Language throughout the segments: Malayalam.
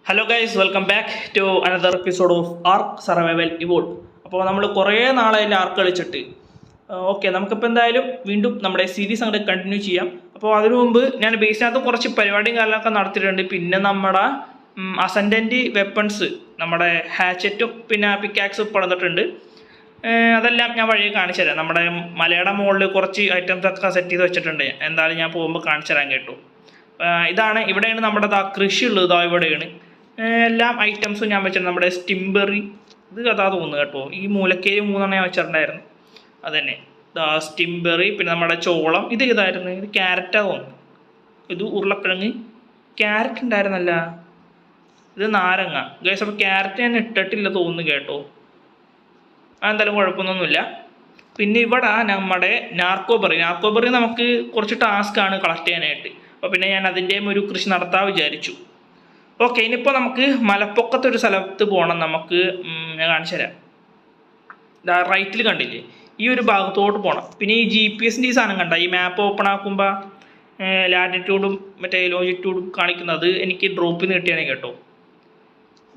Hello guys, welcome back to another episode of ARK survival evolve. അപ്പോൾ നമ്മൾ കുറേ നാളായിട്ട് ആർക്ക് കളിച്ചിട്ട് ഓക്കെ, നമുക്കിപ്പോൾ എന്തായാലും വീണ്ടും നമ്മുടെ സീരീസ് അങ്ങോട്ട് കണ്ടിന്യൂ ചെയ്യാം. അപ്പോൾ അതിനു മുമ്പ് ഞാൻ ബേസിനകത്ത് കുറച്ച് പരിപാടിയും കാര്യങ്ങളൊക്കെ നടത്തിയിട്ടുണ്ട്. പിന്നെ നമ്മുടെ അസൻഡൻറ്റ് വെപ്പൺസ്, നമ്മുടെ ഹാച്ചറ്റും പിന്നെ പിക്കാക്സും പടന്നിട്ടുണ്ട്. അതെല്ലാം ഞാൻ വഴിയെ കാണിച്ചു തരാം. നമ്മുടെ മലയുടെ മുകളിൽ കുറച്ച് ഐറ്റംസ് ഒക്കെ സെറ്റ് ചെയ്ത് വെച്ചിട്ടുണ്ട്. എന്തായാലും ഞാൻ പോകുമ്പോൾ കാണിച്ചു തരാൻ കേട്ടു. ഇവിടെയാണ് നമ്മുടെ കൃഷി ഉള്ളത്. ഇവിടെയാണ് എല്ലാം ഐറ്റംസും ഞാൻ വെച്ചിട്ടുണ്ട്. നമ്മുടെ സ്റ്റിംബെറി, ഇത് കഥാ തോന്നുന്നു കേട്ടോ. ഈ മൂലക്കേരി 3 ഞാൻ വെച്ചിട്ടുണ്ടായിരുന്നു. അതന്നെ സ്റ്റിംബെറി, പിന്നെ നമ്മുടെ ചോളം. ഇത് ഇതായിരുന്നു, ഇത് ക്യാരറ്റാ തോന്നുന്നു. ഇത് ഉരുളക്കിഴങ്ങ്, ക്യാരറ്റ് ഉണ്ടായിരുന്നല്ല, ഇത് നാരങ്ങ. ഗൈസ്, അപ്പോൾ ക്യാരറ്റ് ഞാൻ ഇട്ടിട്ടില്ല തോന്നുന്നു കേട്ടോ. അതെന്തായാലും കുഴപ്പമൊന്നുമില്ല. പിന്നെ ഇവിടെ നമ്മുടെ നാർക്കോബെറി നമുക്ക് കുറച്ച് ടാസ്ക്കാണ് കളക്ട് ചെയ്യാനായിട്ട്. അപ്പോൾ പിന്നെ ഞാൻ അതിൻ്റെയും ഒരു കൃഷി നടത്താൻ വിചാരിച്ചു. ഓക്കെ, ഇനിയിപ്പോൾ നമുക്ക് മലപ്പൊക്കത്തൊരു സ്ഥലത്ത് പോകണം. നമുക്ക് ഞാൻ കാണിച്ചു തരാം. റൈറ്റിൽ കണ്ടില്ലേ, ഈ ഒരു ഭാഗത്തോട്ട് പോകണം. പിന്നെ ഈ GPS ഈ സാധനം കണ്ട, ഈ മാപ്പ് ഓപ്പൺ ആക്കുമ്പോൾ ലാറ്റിറ്റ്യൂഡും മറ്റേ ലോജിറ്റ്യൂഡും കാണിക്കുന്നത് എനിക്ക് ഡ്രോപ്പിൽ നിന്ന് കിട്ടിയാണ് കേട്ടോ.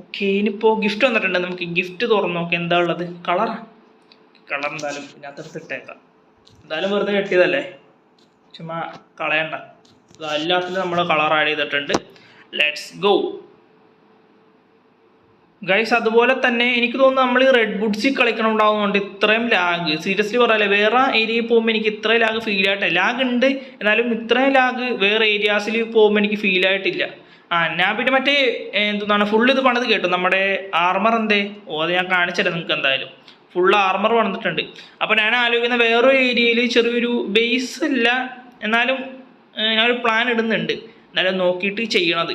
ഓക്കെ, ഇനിയിപ്പോൾ ഗിഫ്റ്റ് വന്നിട്ടുണ്ട്. നമുക്ക് ഗിഫ്റ്റ് തുറന്ന് നോക്കാം എന്താ ഉള്ളത്. കളർ എന്തായാലും ഇതിനകത്ത് ഇട്ടേക്കാം. എന്തായാലും വെറുതെ കെട്ടിയതല്ലേ, ചുമ്മാ കളയണ്ട. എല്ലാത്തിലും നമ്മൾ കളർ ആഡ് ചെയ്തിട്ടുണ്ട്. Let's go guys. അതുപോലെ തന്നെ എനിക്ക് തോന്നുന്നു നമ്മൾ ഈ റെഡ് ബുഡ്സിൽ കളിക്കണമുണ്ടാവുന്നുണ്ട് ഇത്രയും ലാഗ്. സീരിയസ്ലി പറയാല്ലേ, വേറെ ഏരിയയിൽ പോകുമ്പോൾ എനിക്ക് ഇത്രയും ലാഗ് ഫീൽ ആയിട്ടില്ല. ലാഗ് ഉണ്ട്, എന്നാലും ഇത്രയും ലാഗ് വേറെ ഏരിയാസിൽ പോകുമ്പോൾ എനിക്ക് ഫീൽ ആയിട്ടില്ല. ഞാൻ പിന്നെ മറ്റേ എന്താണ് ഫുള്ള് ഇത് പണിത് കേട്ടു. നമ്മുടെ ആർമർ അത് ഞാൻ കാണിച്ചുതരാം നിങ്ങൾക്ക്. എന്തായാലും ഫുള്ള് ആർമർ വന്നിട്ടുണ്ട്. അപ്പോൾ ഞാൻ ആലോചിക്കുന്ന വേറൊരു ഏരിയയിൽ ചെറിയൊരു ബേസ് ഇല്ല, എന്നാലും ഞാനൊരു പ്ലാൻ ഇടുന്നുണ്ട്. എന്നാലും നോക്കിയിട്ട് ചെയ്യണത്.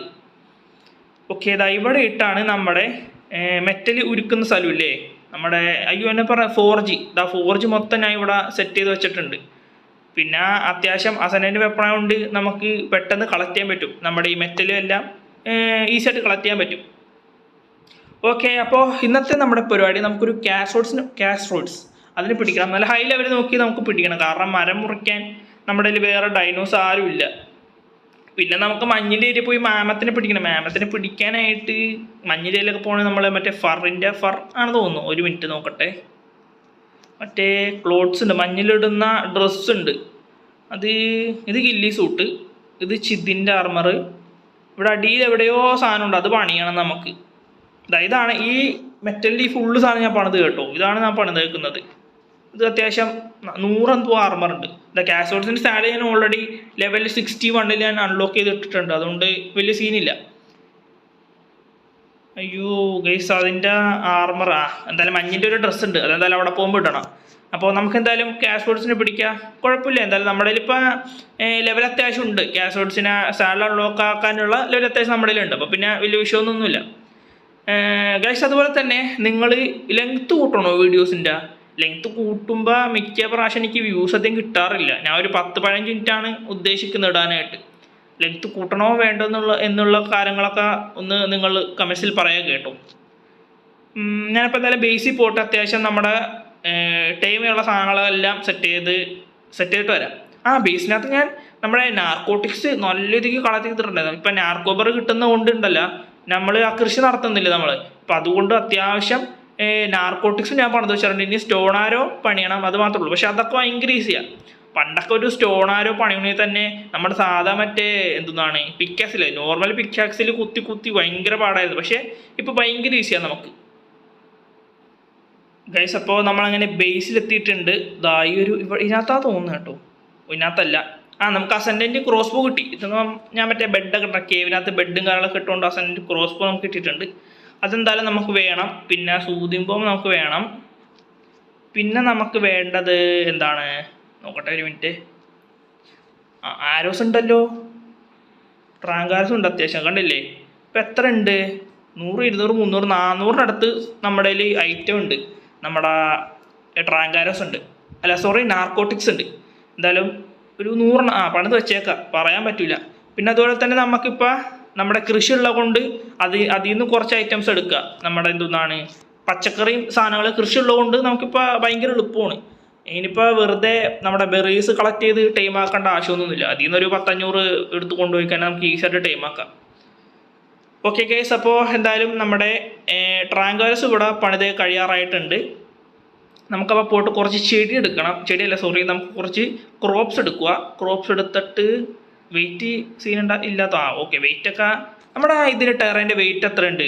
ഓക്കെ, ഇവിടെ ഇട്ടാണ് നമ്മുടെ മെറ്റൽ ഉരുക്കുന്ന സ്ഥലമില്ലേ, നമ്മുടെ എന്നെ പറയാം 4G. 4G മൊത്തം ഞാൻ ഇവിടെ സെറ്റ് ചെയ്ത് വെച്ചിട്ടുണ്ട്. പിന്നെ അത്യാവശ്യം അസനൻ്റ് വെപ്പണ കൊണ്ട് നമുക്ക് പെട്ടെന്ന് കളക്ട് ചെയ്യാൻ പറ്റും. നമ്മുടെ ഈ മെറ്റലും എല്ലാം ഈസിയായിട്ട് കളക്ട് ചെയ്യാൻ പറ്റും. ഓക്കെ, അപ്പോൾ ഇന്നത്തെ നമ്മുടെ പരിപാടി നമുക്കൊരു ക്യാഷ് റോഡ്സ് അതിന് പിടിക്കണം. നല്ല ഹൈ ലെവൽ നോക്കി നമുക്ക് പിടിക്കണം. കാരണം മരം മുറിക്കാൻ നമ്മുടെ കയ്യിൽ വേറെ ഡൈനോസ് ആരും ഇല്ല. പിന്നെ നമുക്ക് മഞ്ഞിൻ്റെ ഏരിയ പോയി മാമത്തിനെ പിടിക്കണം. മാമത്തിനെ പിടിക്കാനായിട്ട് മഞ്ഞിൻ്റെ ഏരിയയിലൊക്കെ പോകണമെങ്കിൽ നമ്മൾ മറ്റേ ഫർ ആണ് തോന്നുന്നു. ഒരു മിനിറ്റ് നോക്കട്ടെ. മറ്റേ ക്ലോത്ത്സ് ഉണ്ട്, മഞ്ഞിലിടുന്ന ഡ്രസ്സ് ഉണ്ട്. ഇത് ഗില്ലി സൂട്ട്, ഇത് ചിതിൻ്റെ ആർമർ. ഇവിടെ അടിയിൽ എവിടെയോ സാധനം ഉണ്ട്, അത് പണിയണം നമുക്ക്. ഇതാണ് ഈ മെറ്റലിൻ്റെ ഈ ഫുള്ള് സാധനം ഞാൻ പണിത് കേട്ടോ. ഇതാണ് ഞാൻ പണിത് വെക്കുന്നത്. ഇത് അത്യാവശ്യം 100 ആർമർ ഉണ്ട്. ക്യാഷ് റോഡ്സിൻ്റെ സാലറി ഞാൻ ഓൾറെഡി ലെവൽ 61 ഞാൻ അൺലോക്ക് ചെയ്തിട്ടിട്ടുണ്ട്. അതുകൊണ്ട് വലിയ സീനില്ല. അയ്യോ ഗൈസ്, അതിൻ്റെ ആർമർ എന്തായാലും മഞ്ഞിൻ്റെ ഒരു ഡ്രസ്സ് ഉണ്ട്, അതെന്തായാലും അവിടെ പോകുമ്പോൾ ഇടണം. അപ്പോൾ നമുക്ക് എന്തായാലും ക്യാഷ് റോഡ്സിനെ പിടിക്കാം, കുഴപ്പമില്ല. എന്തായാലും നമ്മുടെ ഇപ്പോൾ ലെവൽ അത്യാവശ്യം ഉണ്ട്. ക്യാഷ് റോഡ്സിനെ സാലറി അൺലോക്ക് ആക്കാനുള്ള ലെവൽ അത്യാവശ്യം നമ്മുടെ ഉണ്ട്. അപ്പോൾ പിന്നെ വലിയ വിഷയമൊന്നുമില്ല ഗൈസ്. അതുപോലെ തന്നെ നിങ്ങൾ ലെങ്ത്ത് കൂട്ടണോ വീഡിയോസിൻ്റെ? ലെങ്ത്ത് കൂട്ടുമ്പോൾ മിക്ക പ്രാവശ്യം എനിക്ക് വ്യൂസ് അധികം കിട്ടാറില്ല. ഞാൻ ഒരു 10-15 മിനിറ്റാണ് ഉദ്ദേശിക്കുന്നത് ഇടാനായിട്ട്. ലെങ്ത്ത് കൂട്ടണോ വേണ്ടോ എന്നുള്ള കാര്യങ്ങളൊക്കെ ഒന്ന് നിങ്ങൾ കമൻസിൽ പറയാൻ കേട്ടോ. ഞാനിപ്പോൾ എന്തായാലും ബേസിൽ പോയിട്ട് അത്യാവശ്യം നമ്മുടെ ടൈമുള്ള സാധനങ്ങളെല്ലാം സെറ്റ് ചെയ്തിട്ട് വരാം. ബേസിനകത്ത് ഞാൻ നമ്മുടെ നാർക്കോട്ടിക്സ് നല്ല രീതിക്ക് കളക്ട് ചെയ്തിട്ടുണ്ടായിരുന്നു. ഇപ്പം നാർക്കോബർ കിട്ടുന്ന കൊണ്ടുണ്ടല്ലോ, നമ്മൾ ആ കൃഷി നടത്തുന്നില്ല നമ്മൾ. അപ്പം അതുകൊണ്ട് അത്യാവശ്യം നാർക്കോട്ടിക്സും ഞാൻ പണിത് വെച്ചിട്ടുണ്ട്. ഇനി സ്റ്റോൺ ആരോ പണിയണം, അത് മാത്രമേ ഉള്ളൂ. പക്ഷെ അതൊക്കെ ഭയങ്കര ഈസിയാണ്. പണ്ടൊക്കെ ഒരു സ്റ്റോൺ ആരോ പണിയണമെങ്കിൽ തന്നെ നമ്മുടെ സാധാ മറ്റേ എന്താണ് പിക്കാക്സിലെ നോർമൽ പിക്കാക്സിൽ കുത്തി ഭയങ്കര പാടായിരുന്നു. പക്ഷേ ഇപ്പോൾ ഭയങ്കര ഈസിയാണ് നമുക്ക് ഗൈസ്. അപ്പോൾ നമ്മളങ്ങനെ ബേസിലെത്തിയിട്ടുണ്ട്. ഈ ഒരു ഇതിനകത്താ തോന്നുന്നു കേട്ടോ, ഇതിനകത്തല്ല. നമുക്ക് അസെൻഡൻറ്റ് ക്രോസ് ബോ കിട്ടി. ഇതൊന്നും ഞാൻ മറ്റേ ബെഡൊക്കെ ഇട്ടാൽ കേവിനകത്ത് ബെഡും കാര്യങ്ങളൊക്കെ ഇട്ടുകൊണ്ട് അസെൻഡൻറ്റ് ക്രോസ് ബോ നമുക്ക് കിട്ടിയിട്ടുണ്ട്. അതെന്തായാലും നമുക്ക് വേണം. പിന്നെ സൂതിമ്പം നമുക്ക് വേണം. പിന്നെ നമുക്ക് വേണ്ടത് എന്താണ് നോക്കട്ടെ, ഒരു മിനിറ്റ്. ആരോസ് ഉണ്ടല്ലോ, ട്രാങ്കാരോസ് ഉണ്ട് അത്യാവശ്യം, കണ്ടില്ലേ? ഇപ്പം എത്ര ഉണ്ട്? 100, 200, 300, 400 നമ്മുടെ കയ്യിൽ ഐറ്റം ഉണ്ട്. നമ്മുടെ ട്രാങ്കാരോസ് ഉണ്ട്, അല്ല സോറി നാർക്കോട്ടിക്സ് ഉണ്ട്. എന്തായാലും ഒരു 100 പണിത് വെച്ചേക്കാം, പറയാൻ പറ്റില്ല. പിന്നെ അതുപോലെ തന്നെ നമുക്കിപ്പോൾ നമ്മുടെ കൃഷി ഉള്ളത് കൊണ്ട് അതിൽ നിന്ന് കുറച്ച് ഐറ്റംസ് എടുക്കുക. നമ്മുടെ പച്ചക്കറിയും സാധനങ്ങൾ കൃഷി ഉള്ളതുകൊണ്ട് നമുക്കിപ്പോൾ ഭയങ്കര എളുപ്പമാണ്. ഇനിയിപ്പോൾ വെറുതെ നമ്മുടെ ബെറീസ് കളക്ട് ചെയ്ത് ടൈം ആക്കേണ്ട ആവശ്യമൊന്നുമില്ല. അതിൽ നിന്നൊരു 10-500 എടുത്ത് കൊണ്ടുപോയി കഴിഞ്ഞാൽ നമുക്ക് ഈസിയായിട്ട് ടൈം ആക്കാം. ഓക്കെ ഗൈസ്, അപ്പോൾ എന്തായാലും നമ്മുടെ ട്രാങ്കോരസ് ഇവിടെ പണിത് കഴിയാറായിട്ടുണ്ട്. നമുക്കപ്പോൾ പോയിട്ട് കുറച്ച് ചെടി എടുക്കണം. ചെടിയല്ല, സോറി, നമുക്ക് കുറച്ച് ക്രോപ്സ് എടുക്കുക. ക്രോപ്സ് എടുത്തിട്ട് വെയിറ്റ് സീനുണ്ട ഇല്ലാത്ത ഓക്കെ, വെയിറ്റൊക്കെ നമ്മുടെ ഇതിന് ടെറേൻ്റെ വെയിറ്റ് എത്ര ഉണ്ട്?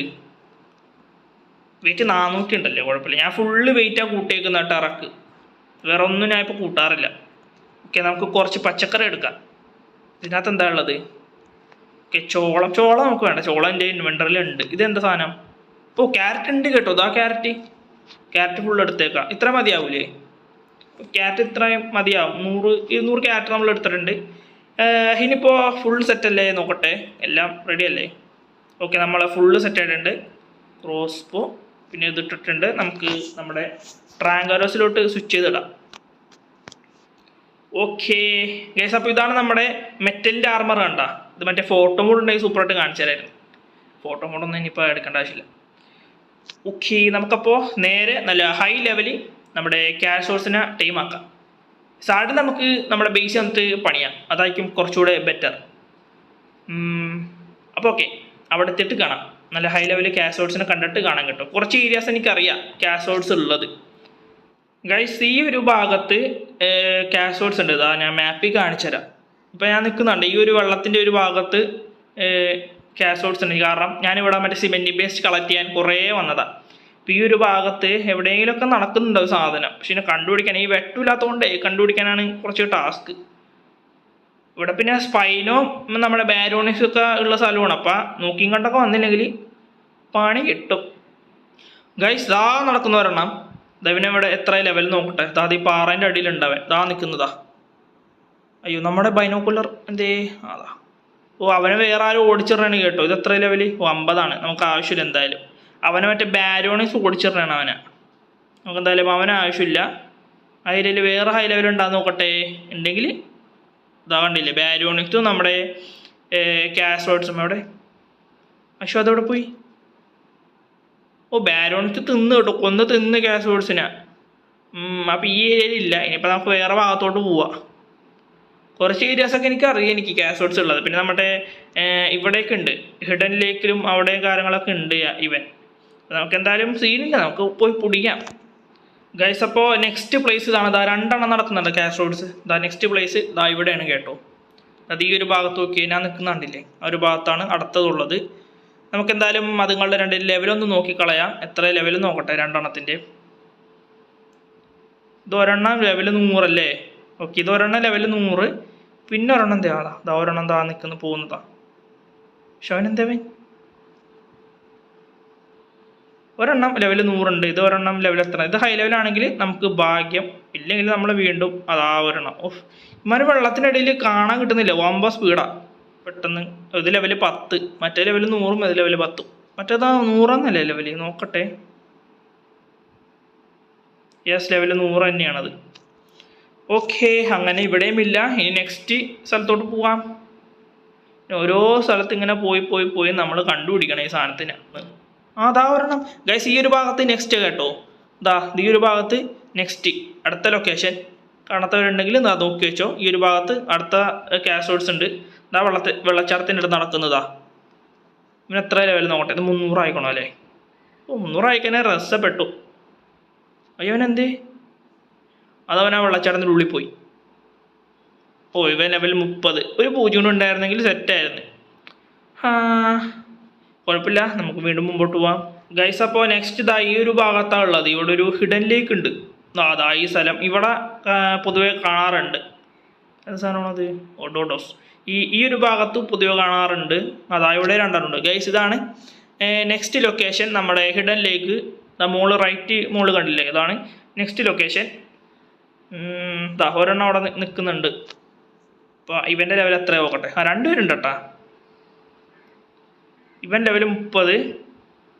വെയിറ്റ് 400 ഉണ്ടല്ലേ, കുഴപ്പമില്ല. ഞാൻ ഫുള്ള് വെയിറ്റാണ് കൂട്ടിയേക്കുന്ന ടെറക്ക്, വേറെ ഒന്നും ഞാൻ ഇപ്പോൾ കൂട്ടാറില്ല. ഓക്കെ, നമുക്ക് കുറച്ച് പച്ചക്കറി എടുക്കാം. ഇതിനകത്ത് എന്താ ഉള്ളത്? ഓക്കെ, ചോളം നമുക്ക് വേണ്ട. ചോളം എൻ്റെ ഇൻവെൻ്ററിലുണ്ട്. ഇതെന്താ സാധനം? ഓ, ക്യാരറ്റ് ഉണ്ട് കേട്ടോ. ഇതാ ക്യാരറ്റ് ഫുൾ എടുത്തേക്കാം. ഇത്ര മതിയാവൂലേ? ക്യാരറ്റ് ഇത്രയും മതിയാവും. 100-200 ക്യാരറ്റ് നമ്മൾ എടുത്തിട്ടുണ്ട്. ഇനിയിപ്പോൾ ഫുൾ സെറ്റല്ലേ നോക്കട്ടെ, എല്ലാം റെഡി അല്ലേ? ഓക്കെ, നമ്മൾ ഫുള്ള് സെറ്റ് ആയിട്ടുണ്ട്. ക്രോസ്ബോ പിന്നെ ഇതിട്ടിട്ടുണ്ട്. നമുക്ക് നമ്മുടെ ട്രാങ്കോരസിലോട്ട് സ്വിച്ച് ചെയ്തിടാം. ഓക്കെ ഗൈസ്, അപ്പോൾ ഇതാണ് നമ്മുടെ മെറ്റലിൻ്റെ ആർമർ. കണ്ട, ഇത് മറ്റേ ഫോട്ടോ മോഡ് ഉണ്ടെങ്കിൽ സൂപ്പറായിട്ട് കാണിച്ചു തരായിരുന്നു. ഫോട്ടോ മോഡൊന്നും ഇനിയിപ്പോൾ എടുക്കേണ്ട ആവശ്യമില്ല. ഓക്കെ, നമുക്കപ്പോൾ നേരെ നല്ല ഹൈ ലെവലിൽ നമ്മുടെ ക്യാഷ് സോഴ്സിനെ ടൈം ആക്കാം. സാഡിൽ നമുക്ക് നമ്മുടെ ബേസ് വന്നിട്ട് പണിയാം, അതായിരിക്കും കുറച്ചുകൂടെ ബെറ്റർ. അപ്പോൾ ഓക്കെ, അവിടെ എത്തിയിട്ട് കാണാം. നല്ല ഹൈ ലെവലിൽ ക്യാഷ് സോഴ്സിനെ കണ്ടിട്ട് കാണാൻ കേട്ടോ. കുറച്ച് ഏരിയാസ് എനിക്കറിയാം ക്യാഷ് സോഴ്സ് ഉള്ളത്. ഗൈസ്, ഈ ഒരു ഭാഗത്ത് ക്യാഷ് സോഴ്സ് ഉണ്ട്. ഇതാ ഞാൻ മാപ്പിൽ കാണിച്ചു തരാം. ഇപ്പോൾ ഞാൻ നിൽക്കുന്നുണ്ട് ഈ ഒരു വെള്ളത്തിൻ്റെ ഒരു ഭാഗത്ത് ക്യാഷ് സോഴ്സ് ഉണ്ട്. കാരണം ഞാനിവിടെ മറ്റേ സിമെൻറ്റ് പേസ്റ്റ് കളക്ട് ചെയ്യാൻ കുറേ വന്നതാണ്. അപ്പോൾ ഈ ഒരു ഭാഗത്ത് എവിടെയെങ്കിലുമൊക്കെ നടക്കുന്നുണ്ടാവും സാധനം, പക്ഷെ ഇതിനെ കണ്ടുപിടിക്കാൻ ഈ വെട്ടമില്ലാത്തതുകൊണ്ട് കണ്ടുപിടിക്കാനാണ് കുറച്ച് ടാസ്ക്. ഇവിടെ പിന്നെ സ്പൈനോ നമ്മുടെ ബാരോണിക്സ് ഒക്കെ ഉള്ള സ്ഥലമാണ്. അപ്പം നോക്കിയും കണ്ടൊക്കെ വന്നില്ലെങ്കിൽ പണി കിട്ടും. ഗൈസ്, ദാ നടക്കുന്നവരെണ്ണം. ദവിനെ ഇവിടെ എത്ര ലെവൽ നോക്കട്ടെ. ദാ ഈ പാറേൻ്റെ അടിയിലുണ്ടാവൻ ദാ നിൽക്കുന്നതാ. അയ്യോ, നമ്മുടെ ബൈനോക്കുലർ എന്തേ? അതാ. ഓ, അവനെ വേറെ ആരും ഓടിച്ചിടണേ കേട്ടോ. ഇത് എത്ര ലെവൽ? ഓ, 50ആണ്. നമുക്ക് ആവശ്യമില്ല എന്തായാലും. അവനെ മറ്റേ ബാരോണിക്സ് ഓടിച്ചിടണം അവനെ. നമുക്ക് എന്തായാലും അവന് ആവശ്യമില്ല. അതിൽ വേറെ ഹൈ ലെവൽ ഉണ്ടാകുന്ന നോക്കട്ടെ. ഉണ്ടെങ്കിൽ ഇതാ കണ്ടില്ലേ, ബാരോണിക്സും നമ്മുടെ ക്യാഷ് റോഡ്സും എവിടെ? അശ്വ അതവിടെ പോയി. ഓ, ബാരോണിക്സ് തിന്ന് കേട്ടോ, കൊന്ന് തിന്ന് ക്യാഷ് റോഡ്സിനെ. അപ്പോൾ ഈ ഏരിയയിൽ ഇല്ല. ഇനിയിപ്പോൾ നമുക്ക് വേറെ ഭാഗത്തോട്ട് പോവാം. കുറച്ച് ഏരിയാസൊക്കെ എനിക്ക് ക്യാഷ് റോഡ്സ് ഉള്ളത്. പിന്നെ നമ്മുടെ ഇവിടെയൊക്കെ ഉണ്ട്, ഹിഡൻ ലേക്കിലും അവിടെ കാര്യങ്ങളൊക്കെ ഉണ്ട് ഇവൻ. നമുക്ക് എന്തായാലും സീനില്ല, നമുക്ക് പോയി പിടിക്കാം. ഗൈസ്, അപ്പോൾ നെക്സ്റ്റ് പ്ലേസ് ഇതാണ്. ഇതാ 2 എണ്ണം നടക്കുന്നുണ്ട് ക്യാഷ് റോഡ്സ്. ഇതാ നെക്സ്റ്റ് പ്ലേസ് ഇതാ ഇവിടെയാണ് കേട്ടോ. അത് ഈ ഒരു ഭാഗത്ത് നോക്കി ഞാൻ നിൽക്കുന്നുണ്ടില്ലേ, ആ ഒരു ഭാഗത്താണ് അടുത്തതുള്ളത്. നമുക്ക് എന്തായാലും അതുങ്ങളുടെ 2 ലെവലൊന്ന് നോക്കിക്കളയാം. എത്ര ലെവൽ നോക്കട്ടെ 2 എണ്ണത്തിൻ്റെ. ഇതൊരെണ്ണം ലെവൽ 100 അല്ലേ? ഓക്കെ, ഇതൊരെണ്ണം ലെവൽ 100. പിന്നെ ഒരെണ്ണം എന്താ? ഇതാ ഒരെണ്ണം എന്താ നിൽക്കുന്നു പോകുന്നതാ. പക്ഷെ അവനെന്തവൻ? ഒരെണ്ണം ലെവൽ 100 ഉണ്ട്. ഇത് ഒരെണ്ണം ലെവൽ എത്ര? ഇത് ഹൈ ലെവലാണെങ്കിൽ നമുക്ക് ഭാഗ്യം, ഇല്ലെങ്കിൽ നമ്മൾ വീണ്ടും അതാ ഒരെണ്ണം. ഓഫ്, ഇമാര് വെള്ളത്തിനിടയിൽ കാണാൻ കിട്ടുന്നില്ല. 9 സ്പീഡാണ് പെട്ടെന്ന്. ഇത് ലെവൽ 10, മറ്റേ ലെവൽ 100, ഇത് ലെവൽ 10. മറ്റേതാ 100 എന്നല്ലേ ലെവൽ? നോക്കട്ടെ. യെസ്, ലെവൽ 100 തന്നെയാണത്. ഓക്കെ, അങ്ങനെ ഇവിടെയും ഇല്ല. ഇനി നെക്സ്റ്റ് സ്ഥലത്തോട്ട് പോവാം. ഓരോ സ്ഥലത്ത് ഇങ്ങനെ പോയി നമ്മൾ കണ്ടുപിടിക്കണം ഈ സാധനത്തിന്. അതാ ഒരെണ്ണം. ഗൈസ്, ഈ ഒരു ഭാഗത്ത് നെക്സ്റ്റ് കേട്ടോ. ഈ ഒരു ഭാഗത്ത് നെക്സ്റ്റ് അടുത്ത ലൊക്കേഷൻ കാണാത്തവരുണ്ടെങ്കിൽ നോക്കി വെച്ചോ. ഈ ഒരു ഭാഗത്ത് അടുത്ത ക്യാഷ് റോഡ്സ് ഉണ്ട്. വെള്ളച്ചാട്ടത്തിൻ്റെ അടുത്ത് നടക്കുന്നതാ. പിന്നെ എത്ര ലെവൽ നോക്കട്ടെ. ഇത് 300 ആയിക്കണോ അല്ലേ? ഓ, 300 ആയിക്കണേ രസപ്പെട്ടു. അയ്യോ, അവനെന്തേ? അതവൻ ആ വെള്ളച്ചാട്ടത്തിൻ്റെ ഉള്ളിൽ പോയി. ഓ, ഇവൻ ലെവൽ 30. ഒരു 0 ഉണ്ടായിരുന്നെങ്കിൽ സെറ്റായിരുന്നു. കുഴപ്പമില്ല, നമുക്ക് വീണ്ടും മുമ്പോട്ട് പോവാം. ഗൈസ്, അപ്പോൾ നെക്സ്റ്റ് ഇതാ ഈ ഒരു ഭാഗത്താണ് ഉള്ളത്. ഇവിടെ ഒരു ഹിഡൻ ലേക്ക് ഉണ്ട്. അതാ ഈ സ്ഥലം ഇവിടെ പൊതുവെ കാണാറുണ്ട്. എന്ത് സാധനമാണത്? ഓഡോഡോസ്. ഈ ഒരു ഭാഗത്ത് പൊതുവെ കാണാറുണ്ട്. അതാ ഇവിടെ 2 ഉണ്ട്. ഗൈസ്, ഇതാണ് നെക്സ്റ്റ് ലൊക്കേഷൻ. നമ്മുടെ ഹിഡൻ ലേക്ക് റൈറ്റ് മോള് കണ്ടില്ലേ? ഇതാണ് നെക്സ്റ്റ് ലൊക്കേഷൻ. ഒരെണ്ണം അവിടെ നിൽക്കുന്നുണ്ട്. അപ്പോൾ ഇവൻ്റെ ലെവൽ എത്ര നോക്കട്ടെ. 2 പേരുണ്ട് കേട്ടാ. ഇവൻ ലെവൽ 30,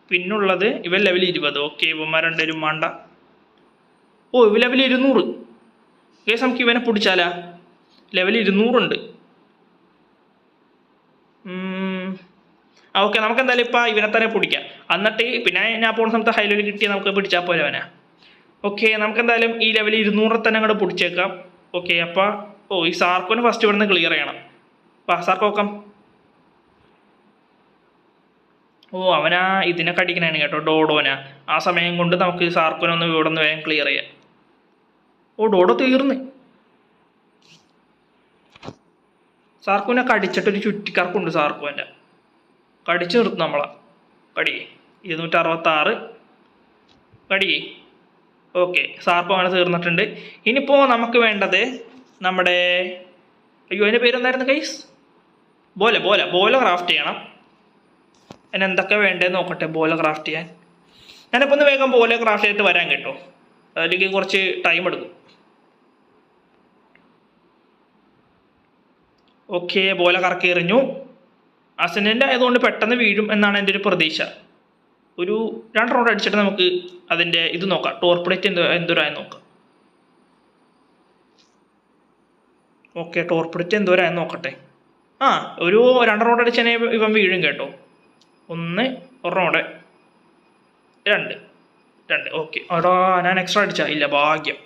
പിന്നുള്ളത് ഇവൻ ലെവൽ 20. ഓക്കെ, ഇവന്മാർ 2 പേരും വേണ്ട. ഓ, ഇവ ലെവൽ 200. കേസ് നമുക്ക് ഇവനെ പിടിച്ചാലാ? ലെവൽ 200 ഉണ്ട്. ഓക്കെ, നമുക്ക് എന്തായാലും ഇപ്പം ഇവനെ തന്നെ പിടിക്കാം. എന്നിട്ട് പിന്നെ ഞാൻ പോകുന്ന സമയത്ത് ഹൈ ലെവൽ കിട്ടിയാൽ നമുക്ക് പിടിച്ചാൽ പോലെ അവനെ. ഓക്കെ, നമുക്ക് എന്തായാലും ഈ ലെവൽ 200 തന്നെ അങ്ങോട്ട് പിടിച്ചേക്കാം. ഓക്കെ, അപ്പോൾ ഈ സാർക്കോന് ഫസ്റ്റ് ഇവിടെ നിന്ന് ക്ലിയർ ചെയ്യണം. സാർക്ക് നോക്കാം. ഓ അവനാ ഇതിനൊക്കെ അടിക്കണാണ് കേട്ടോ, ഡോഡോനാ. ആ സമയം കൊണ്ട് നമുക്ക് സാർക്കുനൊന്ന് ഇവിടെ നിന്ന് വേഗം ക്ലിയർ ചെയ്യാം. ഓ ഡോഡോ തീർന്ന്. സാർക്കുവിനെ കടിച്ചിട്ടൊരു ചുറ്റിക്കറക്കുണ്ട് സാർക്കുവിൻ്റെ. കടിച്ചു നിർത്തും നമ്മളാ. കടിയേ 266 കടിയേ. ഓക്കെ, സാർക്കും അങ്ങനെ തീർന്നിട്ടുണ്ട്. ഇനിയിപ്പോൾ നമുക്ക് വേണ്ടത് നമ്മുടെ അതിൻ്റെ പേരെന്തായിരുന്നു ഗൈസ്? ബോല ക്രാഫ്റ്റ് ചെയ്യണം. അതിന് എന്തൊക്കെ വേണ്ടതെന്ന് നോക്കട്ടെ ബോല ക്രാഫ്റ്റ് ചെയ്യാൻ. ഞാനിപ്പോൾ ഒന്ന് വേഗം ബോല ക്രാഫ്റ്റ് ചെയ്തിട്ട് വരാൻ കേട്ടോ, അല്ലെങ്കിൽ കുറച്ച് ടൈം എടുക്കും. ഓക്കെ, ബോല കറക്കി എറിഞ്ഞു. അസൻഡൻ്റ് ആയതുകൊണ്ട് പെട്ടെന്ന് വീഴും എന്നാണ് എൻ്റെ ഒരു പ്രതീക്ഷ. ഒരു 2 റൗണ്ട് അടിച്ചിട്ട് നമുക്ക് അതിൻ്റെ ഇത് നോക്കാം, ടോർപിഡേറ്റ് എന്തോരായെന്ന് നോക്കാം. ഓക്കെ, ടോർപിഡേറ്റ് എന്തോരായെന്ന് നോക്കട്ടെ. ഒരു 2 റൗണ്ട് അടിച്ചാൽ ഇവൻ വീഴും കേട്ടോ. 1 റൗണ്ട് 2 ഓക്കെ. എടാ ഞാൻ എക്സ്ട്രാ അടിച്ചാ ഇല്ല, ഭാഗ്യം.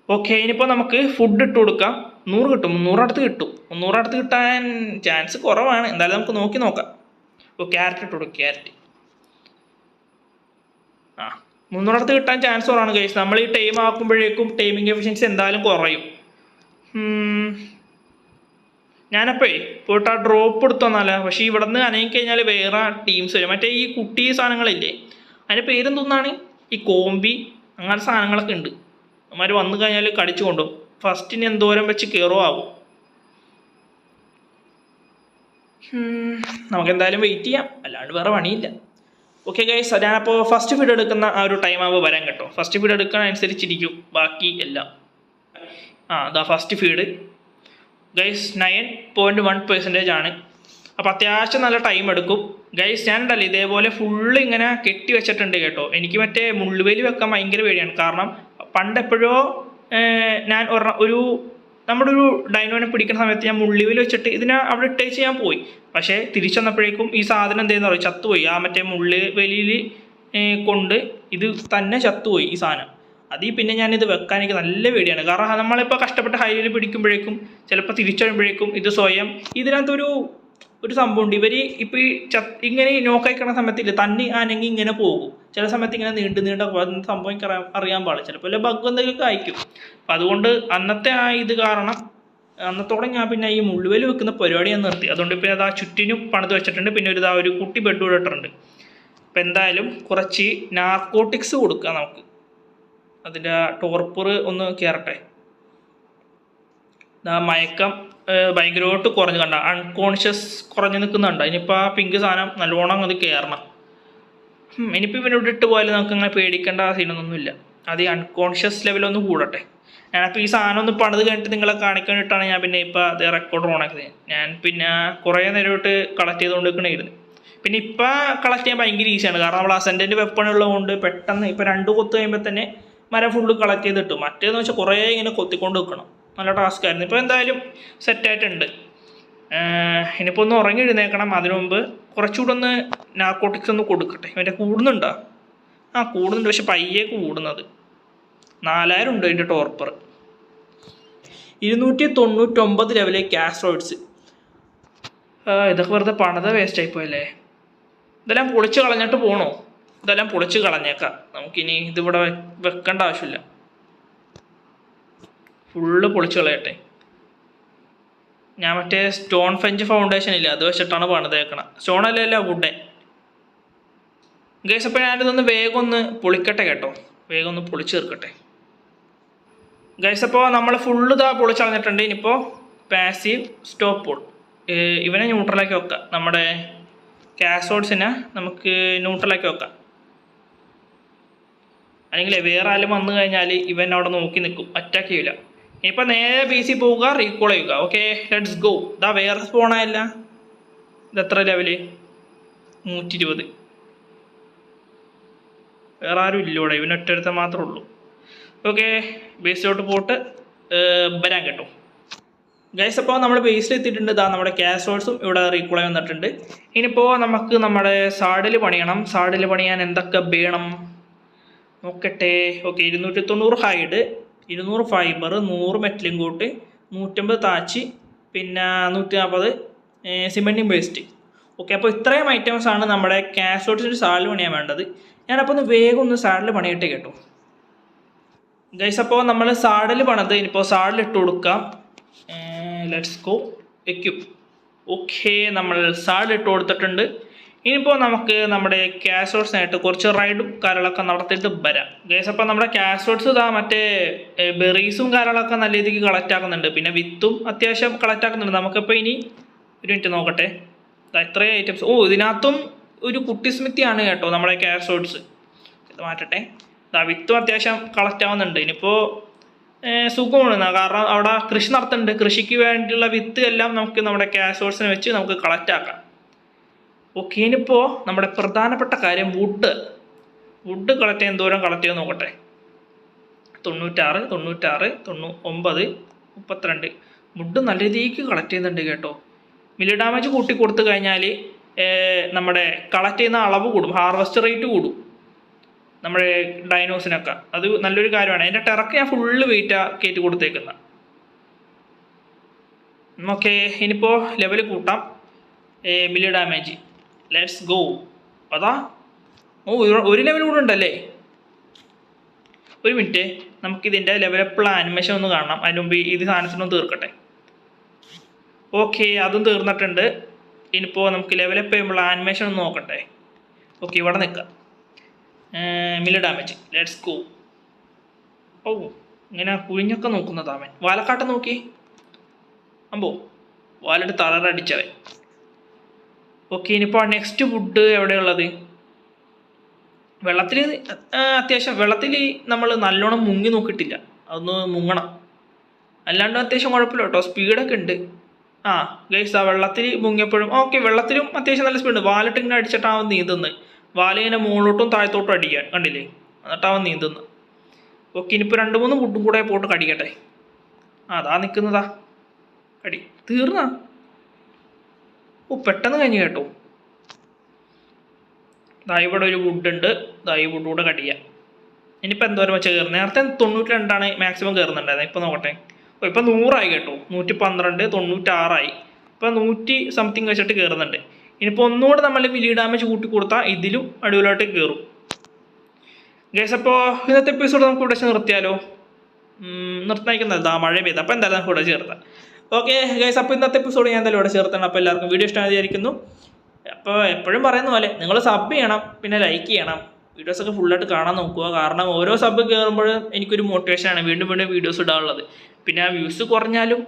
ഓക്കെ, ഇനിയിപ്പോൾ നമുക്ക് ഫുഡ് ഇട്ട് കൊടുക്കാം. 100 കിട്ടും, 300 അടുത്ത് കിട്ടും. 300 അടുത്ത് കിട്ടാൻ ചാൻസ് കുറവാണ്, എന്തായാലും നമുക്ക് നോക്കാം. ഓ ക്യാരറ്റ് ഇട്ട് കൊടുക്കും, ക്യാരറ്റ്. 300 അടുത്ത് കിട്ടാൻ ചാൻസ് കുറവാണ് ഗൈസ്. നമ്മൾ ഈ ടൈം ആക്കുമ്പോഴേക്കും ടൈമിംഗ് എഫിഷ്യൻസി എന്തായാലും കുറയും. ഞാനപ്പോഴേ പോയിട്ട് ആ ഡ്രോപ്പ് എടുത്തു വന്നാലോ. പക്ഷേ ഇവിടെ നിന്ന് അനങ്ങി കഴിഞ്ഞാൽ വേറെ ടീംസ് വരും. മറ്റേ ഈ കുട്ടി സാധനങ്ങളില്ലേ, അതിൻ്റെ പേരെന്തൊന്നാണ്, ഈ കോമ്പി അങ്ങനത്തെ സാധനങ്ങളൊക്കെ ഉണ്ട്. അവന്മാർ വന്നു കഴിഞ്ഞാൽ കടിച്ചു കൊണ്ടുപോകും. ഫസ്റ്റിന് എന്തോരം വെച്ച് കയറോ ആവും. നമുക്കെന്തായാലും വെയിറ്റ് ചെയ്യാം, അല്ലാണ്ട് വേറെ പണിയില്ല. ഓക്കെ ഗൈസ്, ഞാനപ്പോൾ ഫസ്റ്റ് ഫീഡ് എടുക്കുന്ന ആ ഒരു ടൈം ആകുമ്പോൾ വരാൻ കേട്ടോ. ഫസ്റ്റ് ഫീഡ് എടുക്കാൻ അനുസരിച്ചിരിക്കും ബാക്കി എല്ലാം. അതാ ഫസ്റ്റ് ഫീഡ് ഗൈസ് 9.1% ആണ്. അപ്പോൾ അത്യാവശ്യം നല്ല ടൈം എടുക്കും ഗൈസ്. ഞാനുണ്ടല്ലോ ഇതേപോലെ ഫുള്ള് ഇങ്ങനെ കെട്ടി വെച്ചിട്ടുണ്ട് കേട്ടോ. എനിക്ക് മറ്റേ മുള്ളുവേലി വെക്കാൻ ഭയങ്കര പേടിയാണ്. കാരണം പണ്ടെപ്പോഴോ ഞാൻ നമ്മുടെ ഒരു ഡൈനോനെ പിടിക്കുന്ന സമയത്ത് ഞാൻ മുള്ളുവേലി വെച്ചിട്ട് ഇതിനെ അവിടെ ഇട്ടേച്ച് ഞാൻ പോയി. പക്ഷേ തിരിച്ചു വന്നപ്പോഴേക്കും ഈ സാധനം എന്തെന്ന് പറയും, ചത്തുപോയി. ആ മറ്റേ മുള്ളുവേലിയിൽ കൊണ്ട് ഇത് തന്നെ ചത്തുപോയി ഈ സാധനം. പിന്നെ ഞാനിത് വെക്കാൻ എനിക്ക് നല്ല പേടിയാണ്. കാരണം നമ്മളിപ്പോൾ കഷ്ടപ്പെട്ട് ഹൈവേയിൽ പിടിക്കുമ്പോഴേക്കും ചിലപ്പോൾ തിരിച്ചു വരുമ്പോഴേക്കും ഇത് സ്വയം ഇതിനകത്തൊരു സംഭവമുണ്ട്. ഇവർ ഇപ്പോൾ ഈ ഇങ്ങനെ നോക്കായിക്കുന്ന സമയത്തില്ല തന്നെ ആണെങ്കിൽ ഇങ്ങനെ പോകും. ചില സമയത്ത് ഇങ്ങനെ നീണ്ട സംഭവം അറിയാൻ പാടില്ല. ചിലപ്പോൾ ബഗ് എന്തെങ്കിലുമൊക്കെ അയക്കും. അപ്പം അതുകൊണ്ട് അന്നത്തെ ആ ഇത് കാരണം അന്നത്തോടെ ഞാൻ പിന്നെ ഈ മുള്ളുവേലി വെക്കുന്ന പരിപാടി ഞാൻ നിർത്തി. അതുകൊണ്ട് ഇപ്പോൾ അത് ആ ചുറ്റിനും പണിത് വെച്ചിട്ടുണ്ട്. പിന്നെ ഒരു കുട്ടി ബെഡ് കൂടെ ഇട്ടിട്ടുണ്ട്. അപ്പം എന്തായാലും കുറച്ച് നാർക്കോട്ടിക്സ് കൊടുക്കാം നമുക്ക്. അതിൻ്റെ ടോർപ്പർ ഒന്ന് കയറട്ടെ. മയക്കം ഭയങ്കരമായിട്ട് കുറഞ്ഞ് കണ്ട, അൺകോൺഷ്യസ് കുറഞ്ഞ് നിൽക്കുന്നുണ്ട്. ഇനിയിപ്പോൾ ആ പിങ്ക് സാധനം നല്ലോണം അത് കയറണം. ഇനിയിപ്പോൾ ഇവനോട് ഇട്ട് പോയാലും നമുക്ക് അങ്ങനെ പേടിക്കേണ്ട സീനൊന്നുമില്ല. അത് ഈ അൺകോൺഷ്യസ് ലെവലൊന്ന് കൂടട്ടെ. ഞാനപ്പോൾ ഈ സാധനം ഒന്ന് പണിത് കഴിഞ്ഞിട്ട് നിങ്ങളെ കാണിക്കാൻ വേണ്ടിയിട്ടാണ് ഞാൻ പിന്നെ ഇപ്പോൾ അത് റെക്കോർഡർ ഓണാക്കിയത്. ഞാൻ പിന്നെ കുറേ നേരമായിട്ട് കളക്ട് ചെയ്തുകൊണ്ട് നിൽക്കണമായിരുന്നു. പിന്നെ ഇപ്പോൾ കളക്ട് ചെയ്യാൻ ഭയങ്കര ഈസിയാണ്. കാരണം നമ്മൾ അസെൻഡൻറ്റ് വെപ്പൺ ഉള്ളതുകൊണ്ട് പെട്ടെന്ന് ഇപ്പോൾ 2 കൊത്ത് കഴിയുമ്പോൾ തന്നെ മരം ഫുള്ള് കളക്ട് ചെയ്തിട്ടു. മറ്റേന്ന് വെച്ചാൽ കുറേ ഇങ്ങനെ കൊത്തിക്കൊണ്ട് വെക്കണം, നല്ല ടാസ്ക് ആയിരുന്നു. ഇപ്പോൾ എന്തായാലും സെറ്റായിട്ടുണ്ട്. ഇനിയിപ്പോൾ ഒന്ന് ഉറങ്ങി എഴുന്നേക്കണം. അതിനു മുമ്പ് കുറച്ചുകൂടെ ഒന്ന് നാർക്കോട്ടിക്സ് ഒന്ന് കൊടുക്കട്ടെ. ഇവൻ്റെ കൂടുന്നുണ്ടോ? കൂടുന്നുണ്ട്, പക്ഷെ പയ്യെ കൂടുന്നത്. 4000 ഉണ്ട് അതിൻ്റെ ടോർപ്പർ. 299 ലെവലിൽ കാസ്ട്രോയിഡ്സ്. ഇതൊക്കെ വെറുതെ പണിത വേസ്റ്റ് ആയിപ്പോയല്ലേ. ഇതെല്ലാം പൊളിച്ച് കളഞ്ഞിട്ട് പോകണോ? ഇതെല്ലാം പൊളിച്ച് കളഞ്ഞേക്കാം. നമുക്കിനി ഇതിവിടെ വെക്കേണ്ട ആവശ്യമില്ല. ഫുള്ള് പൊളിച്ച് കളയട്ടെ. ഞാൻ മറ്റേ സ്റ്റോൺ ഫെഞ്ച് ഫൗണ്ടേഷൻ ഇല്ല, അത് വെച്ചിട്ടാണ് പണിതേക്കണം. സ്റ്റോണല്ല വുഡൻ ഗൈസ്. അപ്പോൾ ഞാനിതൊന്ന് വേഗം ഒന്ന് പൊളിക്കട്ടെ കേട്ടോ, വേഗം ഒന്ന് പൊളിച്ച് തീർക്കട്ടെ ഗൈസ്. അപ്പോൾ നമ്മൾ ഫുള്ള് പൊളിച്ച് കളഞ്ഞിട്ടുണ്ട്. ഇനിയിപ്പോൾ പാസീവ് സ്റ്റോപ്പ് പോൾ ഇവനെ ന്യൂട്രലാക്കി വെക്കാം. നമ്മുടെ കാസോഡ്സിനെ നമുക്ക് ന്യൂട്രലാക്കി വെക്കാം. അല്ലെങ്കിൽ വേറെ ആരും വന്നു കഴിഞ്ഞാൽ ഇവൻ അവിടെ നോക്കി നിൽക്കും, അറ്റാക്ക് ചെയ്യില്ല. ഇനിയിപ്പോൾ നേരെ PC പോവുക, റീകോൾ ചെയ്യുക. Okay let's go. വേറെ സ്പോണായല്ല. ഇതെത്ര ലെവല്? 120. വേറെ ആരും ഇല്ലോടെ, ഇവനൊറ്റടുത്ത മാത്രമേ ഉള്ളൂ. ഓക്കെ ബേസിലോട്ട് പോയിട്ട് വരാൻ കേട്ടോ ഗൈസ്. അപ്പോൾ നമ്മൾ ബേസിൽ എത്തിയിട്ടുണ്ട്. നമ്മുടെ കാസോൾസും ഇവിടെ റീകോളായി വന്നിട്ടുണ്ട്. ഇനിയിപ്പോൾ നമുക്ക് നമ്മുടെ സാഡിൽ പണിയണം. സാഡിൽ പണിയാൻ എന്തൊക്കെ വേണം നോക്കട്ടെ. ഓക്കെ 290 ഹൈഡ്, 200 ഫൈബർ, 100 മെറ്റലിംഗ് കൂട്ട്, 150 താച്ച്, പിന്നെ 140 സിമെൻറ്റിങ് വേസ്റ്റ്. ഓക്കെ, അപ്പോൾ ഇത്രയും ഐറ്റംസ് ആണ് നമ്മുടെ കാസോട്സിൻ്റെ സാലഡ് പണിയാൻ വേണ്ടത്. ഞാനപ്പോൾ ഒന്ന് വേഗം ഒന്ന് സാലഡ് പണിയിട്ടേ കേട്ടോ ഗൈസ്. അപ്പോൾ നമ്മൾ സാഡിൽ പണിത് ഇനിയിപ്പോൾ സാഡിൽ ഇട്ട് കൊടുക്കാം. ലെറ്റ്സ് ഗോ വെക്കും. ഓക്കെ, നമ്മൾ സാഡിൽ ഇട്ട് കൊടുത്തിട്ടുണ്ട്. ഇനിയിപ്പോൾ നമുക്ക് നമ്മുടെ കാസോട്സിനായിട്ട് കുറച്ച് റൈഡും കാര്യങ്ങളൊക്കെ നടത്തിയിട്ട് വരാം ഗൈസ്. അപ്പോൾ നമ്മുടെ കാസോട്സ് ഇതാ മറ്റേ ബെറീസും കാര്യങ്ങളൊക്കെ നല്ല രീതിക്ക് കളക്ട് ആക്കുന്നുണ്ട്, പിന്നെ വിത്തും അത്യാവശ്യം കളക്ട് ആക്കുന്നുണ്ട്. നമുക്കിപ്പോൾ ഇനി ഒരു മിനിറ്റ് നോക്കട്ടെ, ഇത്രയും ഐറ്റംസ്. ഓ, ഇതിനകത്തും ഒരു കുട്ടി സ്മിത്തിയാണ് കേട്ടോ നമ്മുടെ കാസോട്സ്. ഇത് മാറ്റട്ടെ. വിത്തും അത്യാവശ്യം കളക്ട് ആവുന്നുണ്ട്. ഇനിയിപ്പോൾ സുഖമാണ്, കാരണം അവിടെ കൃഷി നടത്തുന്നുണ്ട്. കൃഷിക്ക് വേണ്ടിയുള്ള വിത്ത് എല്ലാം നമുക്ക് നമ്മുടെ കാസോട്സിനെ വെച്ച് നമുക്ക് കളക്ട് ആക്കാം. ഓക്കെ, ഇനിയിപ്പോൾ നമ്മുടെ പ്രധാനപ്പെട്ട കാര്യം വുഡ് കളക്ട് ചെയ്യാൻ എന്തോരം കളക്ട് ചെയ്യാൻ നോക്കട്ടെ. 96, 99, 32 വുഡ് നല്ല രീതിക്ക് കളക്ട് ചെയ്യുന്നുണ്ട് കേട്ടോ. മില്ലി ഡാമേജ് കൂട്ടി കൊടുത്തു കഴിഞ്ഞാൽ നമ്മുടെ കളക്ട് ചെയ്യുന്ന അളവ് കൂടും, ഹാർവസ്റ്റ് റേറ്റ് കൂടും നമ്മുടെ ഡൈനോസിനൊക്കെ. അത് നല്ലൊരു കാര്യമാണ്. അതിൻ്റെ ടെറക്ക് ഞാൻ ഫുള്ള് വെയിറ്റ് കയറ്റി കൊടുത്തേക്കുന്ന. ഓക്കെ, ഇനിയിപ്പോൾ ലെവൽ കൂട്ടാം. Milli damage, let's go. അതാ ഒരു ലെവൽ കൂടെ ഉണ്ടല്ലേ. ഒരു മിനിറ്റ്, നമുക്കിതിൻ്റെ ലെവലപ്പുള്ള ആനിമേഷൻ ഒന്ന് കാണണം. അതിന് മുമ്പ് ഇത് സാധനത്തിനൊന്ന് തീർക്കട്ടെ. ഓക്കെ, അതും തീർന്നിട്ടുണ്ട്. ഇനിയിപ്പോൾ നമുക്ക് ലെവലപ്പ് ചെയ്യുമ്പോൾ ആനിമേഷൻ ഒന്ന് നോക്കട്ടെ. ഓക്കെ, ഇവിടെ നിൽക്കാം. മില്ലി ഡാമേജ്, ലെറ്റ്സ് ഗോ. ഓ, ഇങ്ങനെ കുഴിഞ്ഞൊക്കെ നോക്കുന്നതാവൻ. വാലക്കാട്ടം നോക്കി അമ്പോ, വാലിട്ട് തളരടിച്ചവൻ. ഓക്കെ, ഇനിയിപ്പോൾ നെക്സ്റ്റ് വുഡ് എവിടെയുള്ളത്? വെള്ളത്തിൽ അത്യാവശ്യം വെള്ളത്തിൽ നമ്മൾ നല്ലോണം മുങ്ങി നോക്കിയിട്ടില്ല, അതൊന്ന് മുങ്ങണം. അല്ലാണ്ട് അത്യാവശ്യം കുഴപ്പമില്ല കേട്ടോ, സ്പീഡൊക്കെ ഉണ്ട്. ഗൈസ്, വെള്ളത്തിൽ മുങ്ങിയപ്പോഴും ഓക്കെ, വെള്ളത്തിലും അത്യാവശ്യം നല്ല സ്പീഡ്. വാലിട്ട് ഇങ്ങനെ അടിച്ചിട്ടാവും നീന്തുന്നത്. വാലിങ്ങനെ മുകളിലോട്ടും താഴത്തോട്ടും അടിക്കാൻ കണ്ടില്ലേ, എന്നിട്ടാവും നീന്തുന്നത്. ഓക്കെ, ഇനിയിപ്പോൾ 2-3 വുഡും കൂടെ പോയിട്ട് കടിക്കട്ടെ. അതാ നിൽക്കുന്നതാ കടി. തീർന്നാ? ഓ, പെട്ടെന്ന് കഴിഞ്ഞു കേട്ടോ. ഇവിടെ ഒരു വുഡ് ഉണ്ട്, ഈ വുഡ് കൂടെ കടിക്കുക. ഇനിയിപ്പോൾ എന്തോരം വെച്ചാൽ കയറുന്നത്? നേരത്തെ 92 മാക്സിമം കയറുന്നുണ്ടായിരുന്നു. ഇപ്പോൾ നോക്കട്ടെ. ഓ, ഇപ്പം 100 കേട്ടോ. 112, 96. ഇപ്പം 100 സംതിങ് വെച്ചിട്ട് കയറുന്നുണ്ട്. ഇനിയിപ്പോൾ ഒന്നുകൂടെ നമ്മൾ മില്ലി ഡാമേജ് കൂട്ടി കൊടുത്താൽ ഇതിലും അടിപൊളിയായിട്ട് കയറും ഗൈസ്. അപ്പോൾ ഇന്നത്തെ എപ്പിസോഡ് നമുക്ക് ഇവിടെ നിർത്തിയാലോ? നിർത്താനിക്കുന്നത് മഴ പെയ്ത്. അപ്പോൾ എന്തായാലും നമുക്ക് ഇവിടെ ചേർത്താം. ഓക്കെ ഗൈസ്, അപ്പോൾ ഇന്നത്തെ എപ്പിസോഡ് ഞാൻ എന്തായാലും ഇവിടെ ചേർത്താണ്. അപ്പോൾ എല്ലാവർക്കും വീഡിയോ ഇഷ്ടമായി വിചാരിക്കുന്നു. അപ്പോൾ എപ്പോഴും പറയുന്ന പോലെ നിങ്ങൾ സബ് ചെയ്യണം, പിന്നെ ലൈക്ക് ചെയ്യണം, വീഡിയോസൊക്കെ ഫുള്ളായിട്ട് കാണാൻ നോക്കുക. കാരണം ഓരോ സബ് കയറുമ്പോഴും എനിക്കൊരു മോട്ടിവേഷനാണ് വീണ്ടും വീണ്ടും വീഡിയോസ് ഇടാനുള്ളത്. പിന്നെ വ്യൂസ് കുറഞ്ഞാലും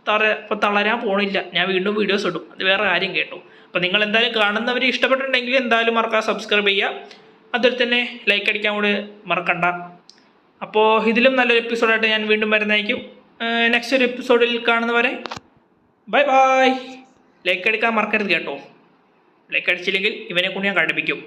ഇപ്പോൾ തളരാൻ പോണില്ല, ഞാൻ വീണ്ടും വീഡിയോസ് ഇടും. അത് വേറെ കാര്യം കേട്ടോ. അപ്പോൾ നിങ്ങൾ എന്തായാലും കാണുന്നവർ ഇഷ്ടപ്പെട്ടിട്ടുണ്ടെങ്കിൽ എന്തായാലും മറക്കാതെ സബ്സ്ക്രൈബ് ചെയ്യുക. അതുപോലെ തന്നെ ലൈക്ക് അടിക്കാൻ കൂടി മറക്കണ്ട. അപ്പോൾ ഇതിലും നല്ലൊരു എപ്പിസോഡായിട്ട് ഞാൻ വീണ്ടും വരുന്നതായിരിക്കും. നെക്സ്റ്റ് ഒരു എപ്പിസോഡിൽ കാണുന്നവരെ ബൈ ബൈ. ലൈക്ക് അടിക്കാൻ മറക്കരുത് കേട്ടോ. ലൈക്ക് അടിച്ചില്ലെങ്കിൽ ഇവനെ കൊണ്ട് ഞാൻ കടുപ്പിക്കും.